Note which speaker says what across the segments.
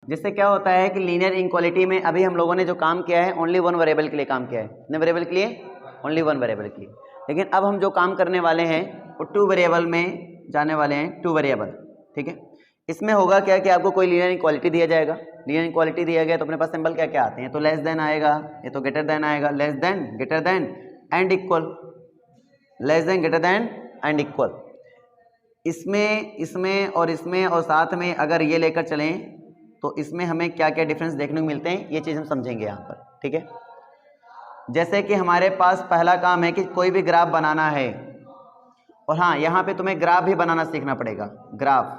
Speaker 1: जिससे क्या होता है कि लीनियर इनक्वालिटी में अभी हम लोगों ने जो काम किया है ओनली वन वेरिएबल के लिए काम किया है। कितने वेरिएबल के लिए? ओनली वन वेरिएबल के लिए। लेकिन अब हम जो काम करने वाले हैं वो टू वेरिएबल में जाने वाले हैं, टू वेरिएबल। ठीक है, इसमें होगा क्या कि आपको कोई लीनियर इनक्वालिटी दिया जाएगा। लीनियर इनक्वालिटी दिया गया तो अपने पास सिंबल क्या क्या आते हैं? तो लेस देन आएगा, ये तो ग्रेटर देन आएगा, less than, greater then and equal, less than, greater then and equal. इसमें और साथ में अगर ये लेकर चलें तो इसमें हमें क्या क्या डिफरेंस देखने को मिलते हैं ये चीज़ हम समझेंगे यहाँ पर। ठीक है, जैसे कि हमारे पास पहला काम है कि कोई भी ग्राफ बनाना है, और हाँ यहाँ पे तुम्हें ग्राफ भी बनाना सीखना पड़ेगा। ग्राफ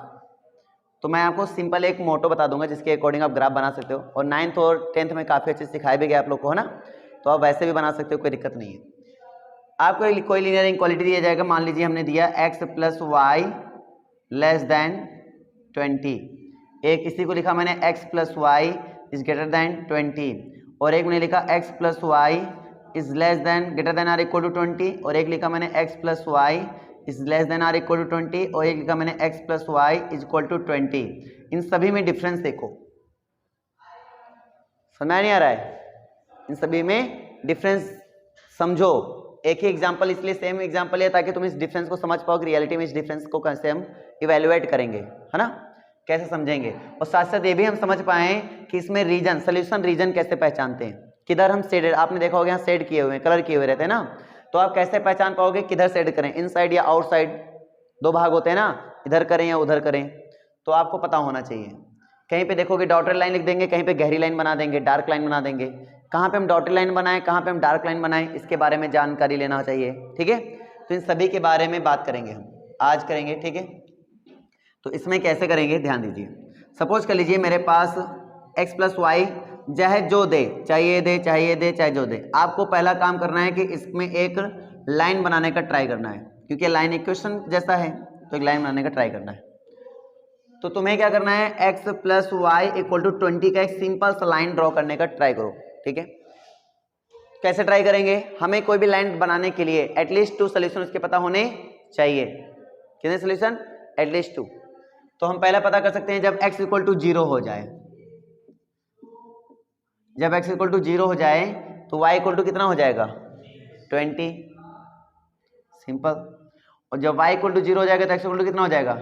Speaker 1: तो मैं आपको सिंपल एक मोटो बता दूंगा जिसके अकॉर्डिंग आप ग्राफ बना सकते हो, और 9th और 10th में काफ़ी अच्छे से सिखाया भी गया आप लोग को, है ना। तो आप वैसे भी बना सकते हो, कोई दिक्कत नहीं है। आपको कोई लीनियर इनक्वालिटी दिया जाएगा, मान लीजिए हमने दिया x plus Y less than 20। एक इसी को लिखा मैंने x plus Y is greater than 20, और एक मैंने लिखा x plus Y is less than greater than or equal to 20, और एक लिखा मैंने x plus Y is less than or equal to 20, और एक लिखा मैंने x plus Y is equal to 20। इन सभी में डिफरेंस देखो, समझ नहीं आ रहा है? इन सभी में डिफरेंस समझो। एक ही एग्जांपल इसलिए सेम एग्जांपल है ताकि तुम इस डिफरेंस को समझ पाओ कि रियलिटी में इस डिफरेंस को कैसे हम इवेल्युएट करेंगे, है ना, कैसे समझेंगे। और साथ साथ ये भी हम समझ पाए कि इसमें रीजन, सोल्यूशन रीजन कैसे पहचानते हैं, किधर हम शेड, आपने देखा होगा यहाँ शेड किए हुए हैं, कलर किए हुए रहते हैं ना, तो आप कैसे पहचान पाओगे किधर शेड करें, इनसाइड या आउटसाइड, दो भाग होते हैं ना, इधर करें या उधर करें, तो आपको पता होना चाहिए। कहीं पे देखोगे डॉटेड लाइन लिख देंगे, कहीं पे गहरी लाइन बना देंगे, डार्क लाइन बना देंगे। कहाँ पे हम डॉटेड लाइन बनाएं, कहाँ पे हम डार्क लाइन बनाएं, इसके बारे में जानकारी लेना चाहिए। ठीक है, तो इन सभी के बारे में बात करेंगे हम आज करेंगे। ठीक है, तो इसमें कैसे करेंगे ध्यान दीजिए। सपोज कर लीजिए मेरे पास x प्लस वाई चाहे जो दे, चाहिए दे, चाहिए दे, चाहे जो दे, आपको पहला काम करना है कि इसमें एक लाइन बनाने का ट्राई करना है, क्योंकि लाइन इक्वेशन जैसा है तो एक लाइन बनाने का ट्राई करना है। तो तुम्हें क्या करना है, x plus Y equal to 20 का एक सिंपल सा लाइन ड्रॉ करने का ट्राई करो। ठीक है, कैसे ट्राई करेंगे? हमें कोई भी लाइन बनाने के लिए एटलीस्ट 2 सोल्यूशन उसके पता होने चाहिए। कितने सोल्यूशन? एटलीस्ट 2। तो हम पहले पता कर सकते हैं जब x इक्वल टू 0 हो जाए, जब x इक्वल टू 0 हो जाए तो y इक्वल टू कितना हो जाएगा? 20, सिंपल। और जब y इक्वल टू 0 हो जाएगा तो x इक्वल टू कितना हो जाएगा?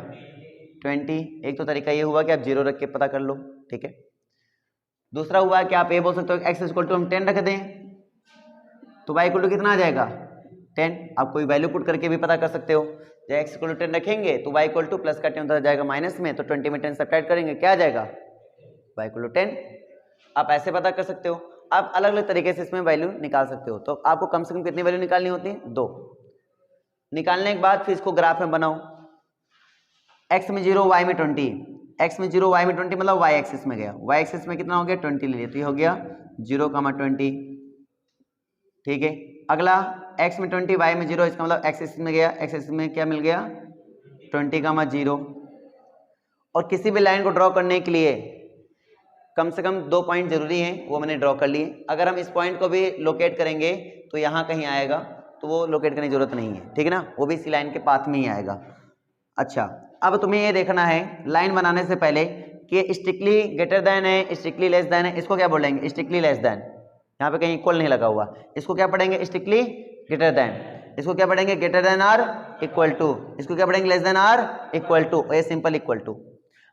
Speaker 1: 20। एक तो तरीका ये हुआ कि आप 0 रख के पता कर लो। ठीक है, दूसरा हुआ कि आप ये बोल सकते हो x इक्वल टू हम 10 रख दें तो y इक्वल टू कितना आ जाएगा? 10। आप कोई वैल्यू पुट करके भी पता कर सकते हो। जब x इक्वल टू 10 रखेंगे तो y इक्वल टू प्लस का 10 उधर जाएगा माइनस में, तो 20 में 10 सब्ट्रैक्ट करेंगे, क्या आ जाएगा? y equal to 10। आप ऐसे पता कर सकते हो। आप अलग अलग तरीके से इसमें वैल्यू निकाल सकते हो। तो आपको कम से कम कितनी वैल्यू निकालनी होती है? 2। निकालने के बाद फिर इसको ग्राफ में बनाओ। x में 0, y में 20, x में 0, y में 20 मतलब y एक्सिस में गया, y एक्सिस में कितना हो गया? 20 ले लिया, तो ये हो गया 0,20। ठीक है, अगला x में 20, y में 0, इसका मतलब x एक्सिस में गया, x एक्सिस में क्या मिल गया? 20,0। और किसी भी लाइन को ड्रॉ करने के लिए कम से कम 2 पॉइंट जरूरी हैं, वो मैंने ड्रॉ कर लिए। अगर हम इस पॉइंट को भी लोकेट करेंगे तो यहाँ कहीं आएगा, तो वो लोकेट करने की जरूरत नहीं है। ठीक है ना, वो भी इसी लाइन के पाथ में ही आएगा। अच्छा, अब तुम्हें ये देखना है लाइन बनाने से पहले कि स्ट्रिक्टली ग्रेटर देन है, स्ट्रिक्टली लेस देन है, इसको क्या बोलेंगे? Strictly less than. यहाँ पे कहीं इक्वल नहीं लगा हुआ, इसको क्या पढ़ेंगे? Strictly greater than. इसको क्या पढ़ेंगे? Greater than or equal to. इसको क्या पढ़ेंगे? Less than or equal to. ये सिंपल इक्वल टू।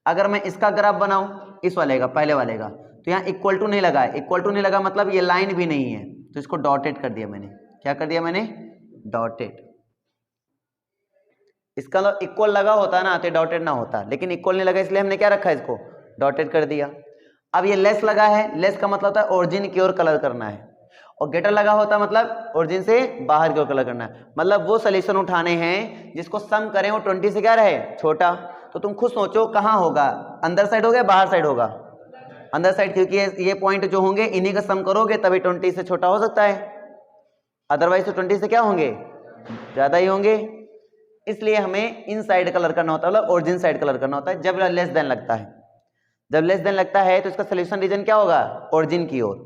Speaker 1: अगर मैं इसका ग्राफ बनाऊं, इस वाले का, पहले वाले का, तो यहाँ इक्वल टू नहीं लगा है। इक्वल टू नहीं लगा मतलब ये लाइन भी नहीं है, तो इसको डॉटेड कर दिया मैंने। क्या कर दिया मैंने? डॉटेड। इसका मतलब इक्वल लगा होता ना तो डॉटेड ना होता, लेकिन इक्वल नहीं लगा इसलिए हमने क्या रखा है? इसको डॉटेड कर दिया। अब ये लेस लगा है, लेस का मतलब होता है ओरिजिन की ओर कलर करना है, और ग्रेटर लगा होता मतलब ओरिजिन से बाहर की ओर कलर करना है। मतलब वो सॉल्यूशन उठाने हैं जिसको सम करें वो 20 से क्या रहे? छोटा। तो तुम खुद सोचो कहाँ होगा, अंदर साइड होगा, बाहर साइड होगा? अंदर साइड, क्योंकि ये पॉइंट जो होंगे इन्हीं का सम करोगे तभी 20 से छोटा हो सकता है, अदरवाइज तो 20 से क्या होंगे? ज्यादा ही होंगे। इसलिए हमें इन साइड कलर करना होता है, मतलब ओरिजिन साइड कलर करना होता है जब लेस देन लगता है। जब लेस देन लगता है तो इसका सोल्यूशन रीजन क्या होगा? ओरिजिन की ओर,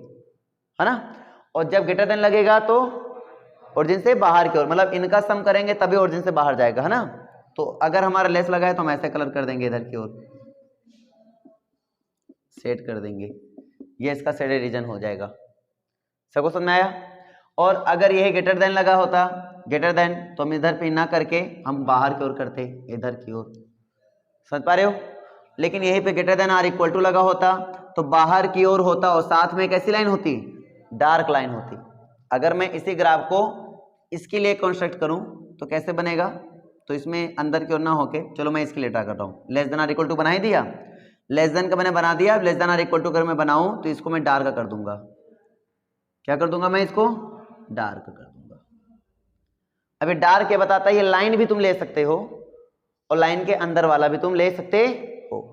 Speaker 1: है ना। और जब ग्रेटर देन लगेगा तो ओरिजिन से बाहर की ओर, मतलब इनका सम करेंगे तभी ओरिजिन से बाहर जाएगा, है ना। तो अगर हमारा लेस लगा है तो हम ऐसे कलर कर देंगे इधर की ओर। सेट कर देंगे, ये इसका शेडेड रीजन हो जाएगा। सबको समझ में आया? और अगर यह ग्रेटर देन लगा होता, ग्रेटर देन, तो हम इधर पे ना करके हम बाहर की ओर करते, इधर की ओर। समझ पा रहे हो? लेकिन यहीं पे greater than or equal to लगा होता तो बाहर की ओर होता और साथ में कैसी लाइन होती? डार्क लाइन होती। अगर मैं इसी ग्राफ को इसके लिए कंस्ट्रक्ट करूं तो कैसे बनेगा? तो इसमें अंदर की ओर ना होके, चलो मैं इसके लिए ड्रा करता हूँ। Less than or equal to बना ही दिया, लेस देन का मैंने बना दिया। Less than or equal to अगर मैं बनाऊं तो इसको मैं डार्क कर दूंगा। क्या कर दूंगा मैं? इसको डार्क कर दूंगा। अभी डार्क ये बताता है ये लाइन भी तुम ले सकते हो और लाइन के अंदर वाला भी तुम ले सकते हो।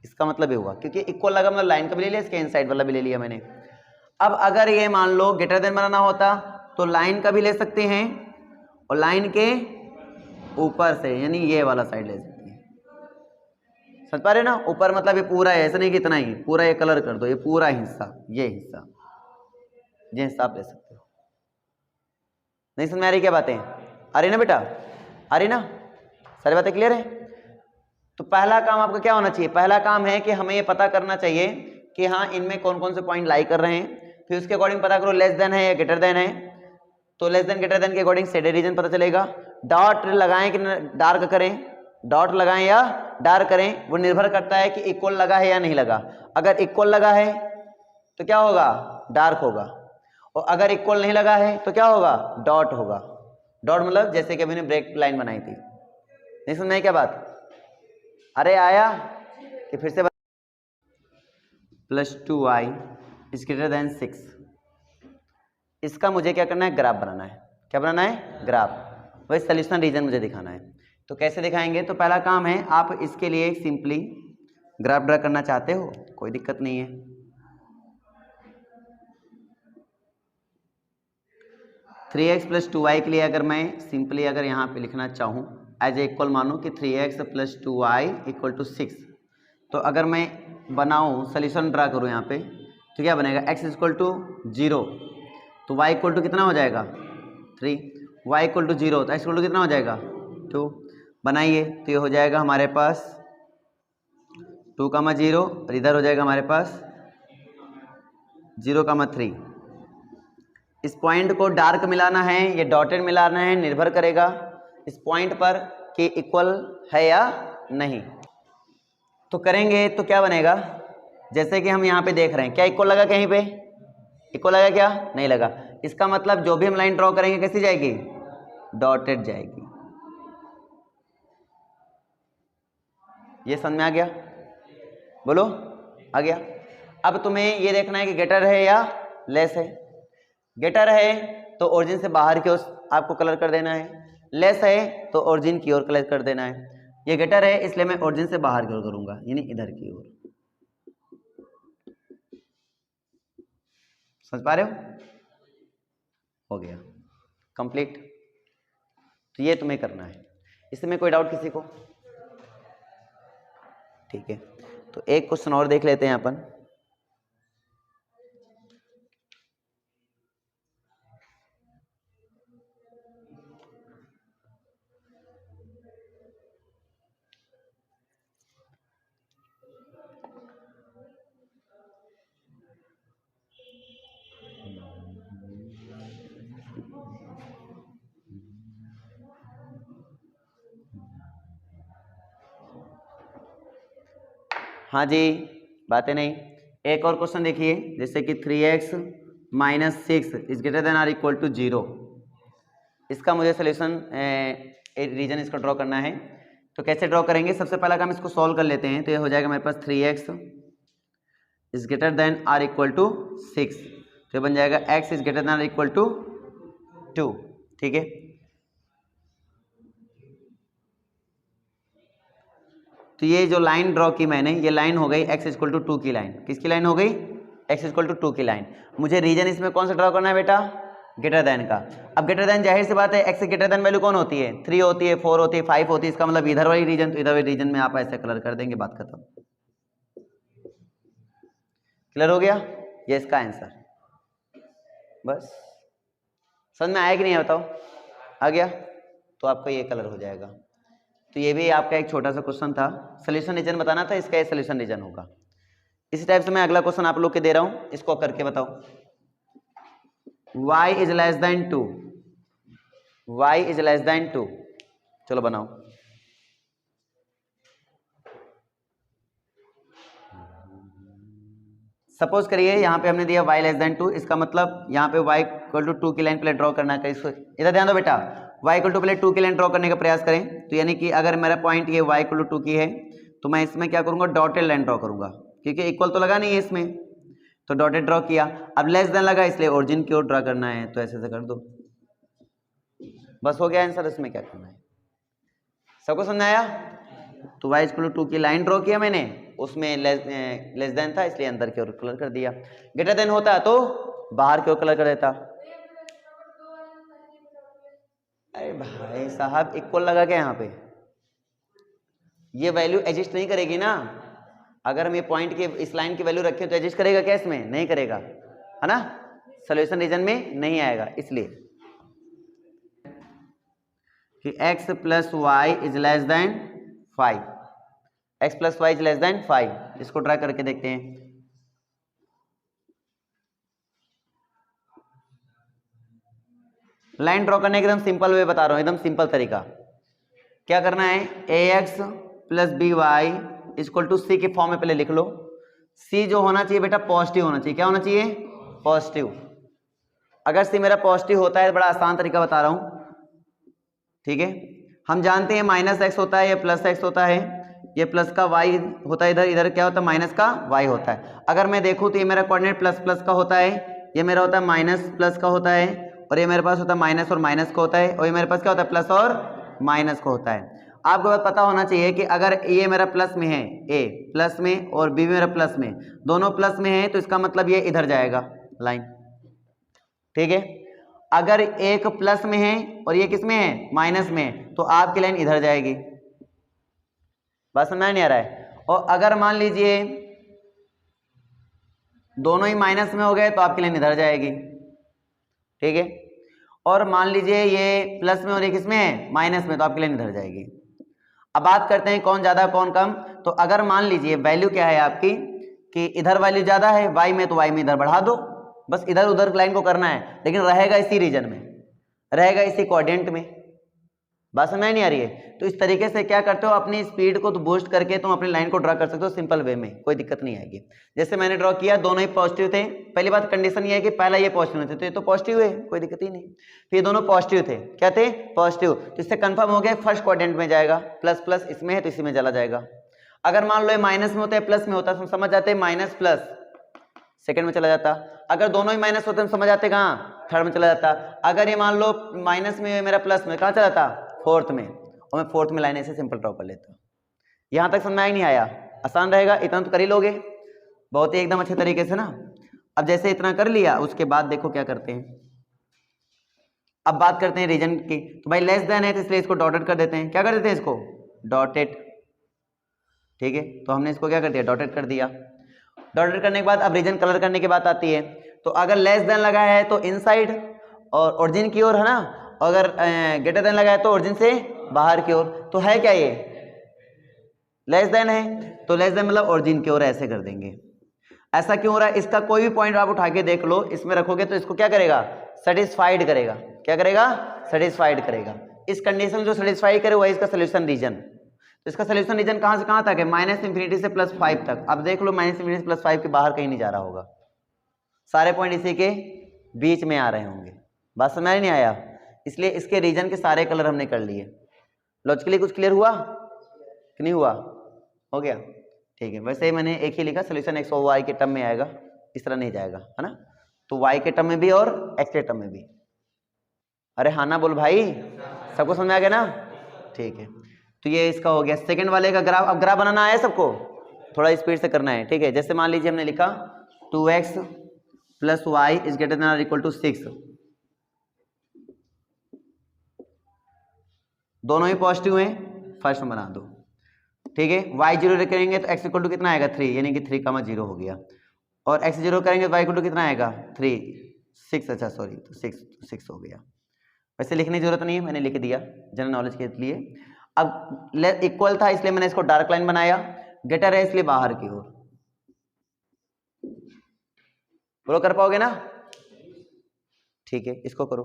Speaker 1: इसका मतलब ये हुआ क्योंकि इक्वल लगा, मतलब लाइन का भी ले लिया, इसके इनसाइड वाला भी ले लिया मैंने। अब अगर ये मान लो ग्रेटर देन बनाना होता तो लाइन का भी ले सकते हैं और लाइन के ऊपर से, यानी ये वाला साइड ले सकते हैं। समझ पा रहे हो ना? ऊपर मतलब ये पूरा है, ऐसा नहीं कि इतना ही, पूरा ये कलर कर दो, ये पूरा हिस्सा, ये हिस्सा, ये हिस्सा आप ले सकते हो। नहीं समझ में आ रही क्या बातें? आ रही ना बेटा? आ रही ना? सारी बातें क्लियर है? तो पहला काम आपका क्या होना चाहिए? पहला काम है कि हमें ये पता करना चाहिए कि हाँ इनमें कौन कौन से पॉइंट लाई कर रहे हैं। फिर उसके अकॉर्डिंग पता करो लेस देन है या ग्रेटर देन है। तो लेस देन ग्रेटर देन के अकॉर्डिंग शेडेड रीजन पता चलेगा। डॉट लगाएं कि डार्क करें, डॉट लगाएं या डार्क करें, वो निर्भर करता है कि इक्वल लगा है या नहीं लगा। अगर इक्वल लगा है तो क्या होगा? डार्क होगा। और अगर इक्वल नहीं लगा है तो क्या होगा? डॉट होगा। डॉट मतलब जैसे कि अभी ने ब्रेक लाइन बनाई थी। नहीं समझ में क्या बात? अरे आया कि फिर से +2y इज ग्रेटर देन 6। इसका मुझे क्या करना है? ग्राफ बनाना है। क्या बनाना है? ग्राफ। वही सोल्यूशन रीजन मुझे दिखाना है। तो कैसे दिखाएंगे? तो पहला काम है आप इसके लिए सिंपली ग्राफ ड्रा करना चाहते हो, कोई दिक्कत नहीं है। थ्री एक्स प्लस 2y के लिए अगर मैं सिंपली अगर यहाँ पे लिखना चाहूँ एज ए इक्वल मानूँ कि 3x + 2y = 6, तो अगर मैं बनाऊँ सोल्यूशन ड्रा करूँ यहाँ पे तो क्या बनेगा? x = 0 तो y = कितना हो जाएगा? 3, y = 0 तो x = कितना हो जाएगा? 2। बनाइए तो ये हो जाएगा हमारे पास 2, 0 और इधर हो जाएगा हमारे पास 0, 3। इस पॉइंट को डार्क मिलाना है या डॉटेड मिलाना है निर्भर करेगा इस पॉइंट पर कि इक्वल है या नहीं। तो करेंगे तो क्या बनेगा? जैसे कि हम यहाँ पे देख रहे हैं, क्या इक्वल लगा? कहीं पे इक्वल लगा? क्या नहीं लगा। इसका मतलब जो भी हम लाइन ड्रॉ करेंगे कैसी जाएगी? डॉटेड जाएगी। ये समझ में आ गया? बोलो, आ गया? अब तुम्हें ये देखना है कि ग्रेटर है या लेस है। ग्रेटर है तो ओरिजिन से बाहर की ओर आपको कलर कर देना है, लेस है तो ओरिजिन की ओर कलर कर देना है। ये ग्रेटर है इसलिए मैं ओरिजिन से बाहर की ओर करूंगा, यानी इधर की ओर। समझ पा रहे हो? हो गया कंप्लीट। तो ये तुम्हें करना है। इसमें कोई डाउट किसी को? ठीक है, तो एक क्वेश्चन और देख लेते हैं अपन। हाँ जी, बातें नहीं। एक और क्वेश्चन देखिए, जैसे कि 3x - 6 is greater than or equal to 0। इसका मुझे सोल्यूशन रीजन इसका ड्रॉ करना है। तो कैसे ड्रॉ करेंगे? सबसे पहला काम इसको सॉल्व कर लेते हैं। तो ये हो जाएगा मेरे पास 3x is greater than or equal to 6, तो ये बन जाएगा x is greater than or equal to 2। ठीक है, तो ये जो लाइन ड्रॉ की मैंने, ये लाइन हो गई x = 2 की लाइन। किसकी लाइन हो गई? x = 2 की लाइन। मुझे रीजन इसमें कौन सा ड्रॉ करना है बेटा? ग्रेटर देन का। अब ग्रेटर देन जाहिर सी बात है x से ग्रेटर देन वैल्यू कौन होती है? 3 होती है, 4 होती है, 5 होती है। इसका मतलब इधर वाली रीजन, तो इधर वाली रीजन में आप ऐसे कलर कर देंगे, बात खत्म। क्लियर हो गया? ये इसका आंसर। बस समझ में आया कि नहीं बताओ? आ गया? तो आपका ये कलर हो जाएगा। तो ये भी आपका एक छोटा सा क्वेश्चन था। सोल्यूशन रीजन बताना था, इसका ये सोल्यूशन रीजन होगा। इसी टाइप से मैं अगला क्वेश्चन आप लोग के दे रहा हूं, इसको करके बताओ। y is less then 2, y is less then 2, चलो बनाओ। सपोज करिए यहाँ पे हमने दिया y लेस देन 2, इसका मतलब यहाँ पे y इक्वल टू 2 की लाइन पहले ड्रॉ करना है। इसको इधर ध्यान दो बेटा, y इक्वल टू पहले 2 की लाइन ड्रॉ करने का प्रयास करें। तो यानी कि अगर मेरा पॉइंट ये y इक्वल टू 2 की है तो मैं इसमें क्या करूँगा, डॉटेड लाइन ड्रॉ करूँगा, क्योंकि इक्वल तो लगा नहीं है इसमें, तो डॉटेड ड्रॉ किया। अब लेस देन लगा इसलिए ओरिजिन की ओर ड्रॉ करना है, तो ऐसे कर दो, बस हो गया आंसर। इसमें क्या करना है, सबको समझ आया? तो y इक्वल टू 2 की लाइन ड्रॉ किया मैंने, उसमें लेस देन था इसलिए अंदर की ओर कलर कर दिया, ग्रेटर देन होता तो बाहर की ओर कलर कर देता। अरे भाई साहब इक्वल लगा क्या यहाँ पे, ये वैल्यू एडजस्ट नहीं करेगी ना। अगर हम ये पॉइंट के इस लाइन की वैल्यू रखें तो एडजस्ट करेगा क्या, इसमें नहीं करेगा, है ना, सॉल्यूशन रीजन में नहीं आएगा। इसलिए कि x plus Y is less than 5, x plus Y is less than 5, इसको ट्राई करके देखते हैं। लाइन ड्रॉ करने का एकदम सिंपल वे बता रहा हूं, एकदम सिंपल तरीका। क्या करना है, ax plus B Y equal to C के फॉर्म में पहले लिख लो। c जो होना चाहिए बेटा पॉजिटिव होना चाहिए, क्या होना चाहिए, पॉजिटिव। अगर c मेरा पॉजिटिव होता है, बड़ा आसान तरीका बता रहा हूं, ठीक है। हम जानते हैं माइनस एक्स होता है, ये प्लस एक्स होता है, ये प्लस का y होता है, इधर इधर क्या होता है, माइनस का y होता है। अगर मैं देखूं तो ये मेरा कोऑर्डिनेट प्लस प्लस का होता है, ये मेरा होता है माइनस प्लस का होता है, और ये मेरे पास होता है माइनस और माइनस का होता है, और ये मेरे पास क्या होता है, प्लस और माइनस का होता है। आपको बात पता होना चाहिए कि अगर ये मेरा प्लस में है, a प्लस में और b मेरा प्लस में, दोनों प्लस में है, तो इसका मतलब ये इधर जाएगा लाइन, ठीक है। अगर एक प्लस में है और ये किस में है, माइनस में, तो आपकी लाइन इधर जाएगी। बात समझ नहीं आ रहा है? और अगर मान लीजिए दोनों ही माइनस में हो गए तो आपकी लाइन इधर जाएगी, ठीक है। और मान लीजिए ये प्लस में और ये किसमें है, माइनस में, तो आपकी लाइन इधर जाएगी। अब बात करते हैं कौन ज्यादा कौन कम। तो अगर मान लीजिए वैल्यू क्या है आपकी, कि इधर वैल्यू ज्यादा है y में, तो y में इधर बढ़ा दो, बस इधर उधर लाइन को करना है, लेकिन रहेगा इसी रीजन में, रहेगा इसी कोऑर्डिनेट में। बात समझ नहीं आ रही है? तो इस तरीके से क्या करते हो, अपनी स्पीड को तो बूस्ट करके तुम अपनी लाइन को ड्रॉ कर सकते हो सिंपल वे में, कोई दिक्कत नहीं आएगी। जैसे मैंने ड्रॉ किया, दोनों ही पॉजिटिव थे। पहली बात कंडीशन ये है कि पहला ये पॉजिटिव थे, तो ये तो पॉजिटिव है, कोई दिक्कत ही नहीं। फिर दोनों पॉजिटिव थे, क्या थे, पॉजिटिव, तो इससे कंफर्म हो गया फर्स्ट क्वाड्रेंट में जाएगा, प्लस प्लस इसमें है तो इसी में चला जाएगा। अगर मान लो ये माइनस में होता है प्लस में होता है, समझ जाते हैं माइनस प्लस सेकंड में चला जाता। अगर दोनों ही माइनस होते हैं समझ आते कहाँ, थर्ड में चला जाता। अगर ये मान लो माइनस में मेरा प्लस में, कहाँ चला जाता, फोर्थ में, और मैं फोर्थ में लाइन ऐसे सिंपल ड्रॉ कर लेता। यहां तक समझ में नहीं आया? आसान रहेगा, इतना तो कर ही लोगे बहुत ही एकदम अच्छे तरीके से ना। अब जैसे इतना कर लिया, उसके बाद देखो क्या करते हैं। अब बात करते हैं रीजन की। तो भाई लेस देन है तो इसलिए इसको डॉटेड कर देते हैं। क्या कर देते हैं इसको, डॉटेड, ठीक है। तो हमने इसको क्या कर दिया, डॉटेड कर दिया। डॉटेड करने के बाद अब रीजन कलर करने की बात आती है। तो अगर लेस देन लगा है तो इनसाइड और ओरिजिन की ओर, है ना। अगर ग्रेटर देन लगा है तो ओरिजिन से बाहर की ओर। तो है क्या ये, लेस देन है, तो लेस देन मतलब ओरिजिन की ओर ऐसे कर देंगे। ऐसा क्यों हो रहा है, इसका कोई भी पॉइंट आप उठा के देख लो, इसमें रखोगे तो इसको क्या करेगा, सेटिस्फाइड करेगा। क्या करेगा, सेटिस्फाइड करेगा। इस कंडीशन जो सेटिस्फाई करे वही इसका सोल्यूशन रीजन। तो इसका सोल्यूशन रीजन कहां से कहां तक है, माइनस इंफिनिटी से प्लस 5 तक। अब देख लो माइनस इंफिनिटी से प्लस 5 के बाहर कहीं नहीं जा रहा होगा, सारे पॉइंट इसी के बीच में आ रहे होंगे। बात समझ नहीं आया? इसलिए इसके रीजन के सारे कलर हमने कर लिए। लॉजिकली कुछ क्लियर हुआ कि नहीं हुआ, हो गया, ठीक है। वैसे ही मैंने एक ही लिखा, सोल्यूशन एक्स और वाई के टर्म में आएगा, इस तरह नहीं जाएगा, है ना। तो वाई के टर्म में भी और एक्स के टर्म में भी। अरे हाँ ना बोल भाई, सबको समझ आ गया ना, ठीक है। तो ये इसका हो गया सेकंड वाले का ग्राफ। अब ग्राफ बनाना है सबको, थोड़ा स्पीड से करना है, ठीक है। जैसे मान लीजिए हमने लिखा 2x plus Y is greater than और इक्वल टू 6, दोनों ही पॉजिटिव हैं, फर्स्ट में बना दो, ठीक है। y जीरो करेंगे तो x इक्वल टू कितना आएगा, 3, यानी कि 3,0 हो गया। और x जीरो करेंगे तो y इक्वल टू कितना आएगा, 3, 6, अच्छा सॉरी, तो 6 हो गया। वैसे लिखने की जरूरत नहीं है, मैंने लिख दिया जनरल नॉलेज के लिए। अब इक्वल था इसलिए मैंने इसको डार्क लाइन बनाया, ग्रेटर है इसलिए बाहर की ओर, बोलो कर पाओगे ना? ठीक है, इसको करो।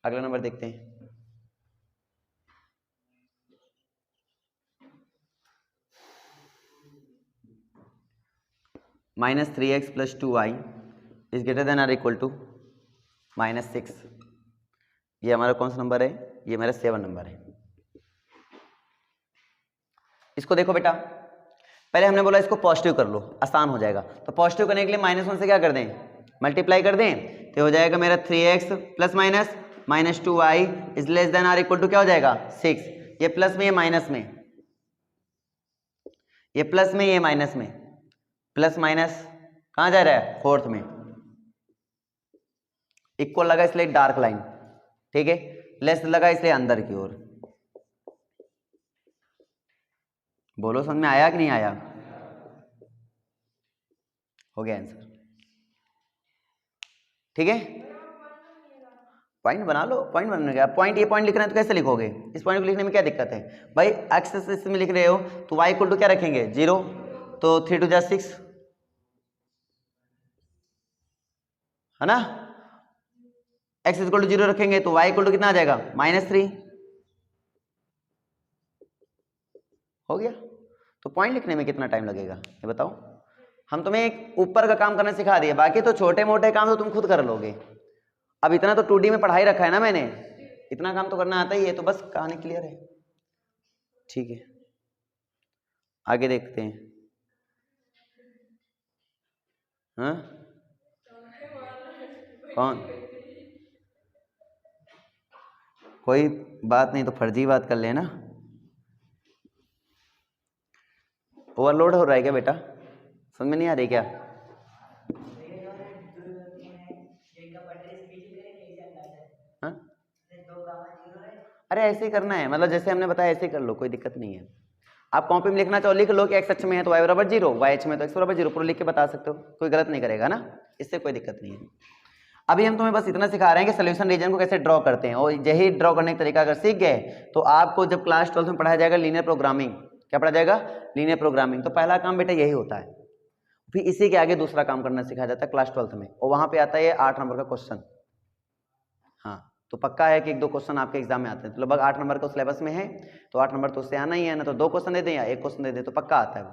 Speaker 1: अगला नंबर देखते हैं। -3x + 2y is greater than or equal to -6। ये हमारा कौन सा नंबर है? ये मेरा 7 नंबर है। इसको देखो बेटा, पहले हमने बोला इसको पॉजिटिव कर लो, आसान हो जाएगा। तो पॉजिटिव करने के लिए -1 से क्या कर दें? मल्टीप्लाई कर दें, तो हो जाएगा मेरा 3x + -2y is less than or equal to क्या हो जाएगा? 6। ये प्लस में, ये माइनस में, ये प्लस में, ये माइनस में, प्लस माइनस कहाँ जा रहा है? फोर्थ में। इक्वल लगा इसलिए डार्क लाइन, ठीक है। लेस लगा इसलिए अंदर की ओर। बोलो समझ में आया कि नहीं आया? हो गया आंसर, ठीक है। पॉइंट बना लो, पॉइंट बनाने का पॉइंट, ये पॉइंट लिखना है तो कैसे लिखोगे? इस पॉइंट को लिखने में क्या दिक्कत है भाई? एक्स एक्सिस में लिख रहे हो तो y इक्वल टू क्या रखेंगे? 0। तो 3 × 2 = 6 है ना। x इक्वल टू 0 रखेंगे तो y इक्वल टू कितना आ जाएगा? -3। हो गया। तो पॉइंट लिखने में कितना टाइम लगेगा ये बताओ? हम तुम्हें एक ऊपर का काम करना सिखा दिए, बाकी तो छोटे मोटे काम तो तुम खुद कर लोगे। अब इतना तो 2D में पढ़ाई रखा है ना मैंने, इतना काम तो करना आता ही है। तो बस कहानी क्लियर है, ठीक है। आगे देखते हैं। हाँ कौन? कोई बात नहीं, तो फर्जी बात कर लेना। ओवरलोड हो रहा है क्या बेटा? समझ में नहीं आ रही क्या? हाँ? अरे ऐसे ही करना है, मतलब जैसे हमने बताया ऐसे ही कर लो, कोई दिक्कत नहीं है। आप कॉपी में लिखना चाहो लिख लो कि x अक्ष में है तो y = 0, y अक्ष में तो x = 0, पूरा लिख के बता सकते हो, कोई गलत नहीं करेगा ना, इससे कोई दिक्कत नहीं है। अभी हम तुम्हें बस इतना सिखा रहे हैं कि सोल्यूशन रीजन को कैसे ड्रॉ करते हैं, और यही ड्रॉ करने का तरीका अगर सीख गए तो आपको जब क्लास 12 में पढ़ाया जाएगा लीनियर प्रोग्रामिंग, क्या पढ़ा जाएगा? Linear programming. तो पहला काम बेटा यही होता है, फिर इसी के आगे दूसरा काम करना सिखाया जाता है क्लास 12 में, और वहां पे आता है 8 नंबर का क्वेश्चन। हाँ तो पक्का है कि 1-2 क्वेश्चन आपके एग्जाम में आते हैं, तो लगभग 8 नंबर का सिलेबस में है, तो 8 नंबर तो उससे आना ही है ना, तो 2 क्वेश्चन दे दें या 1 क्वेश्चन दे दें तो पक्का आता है वो।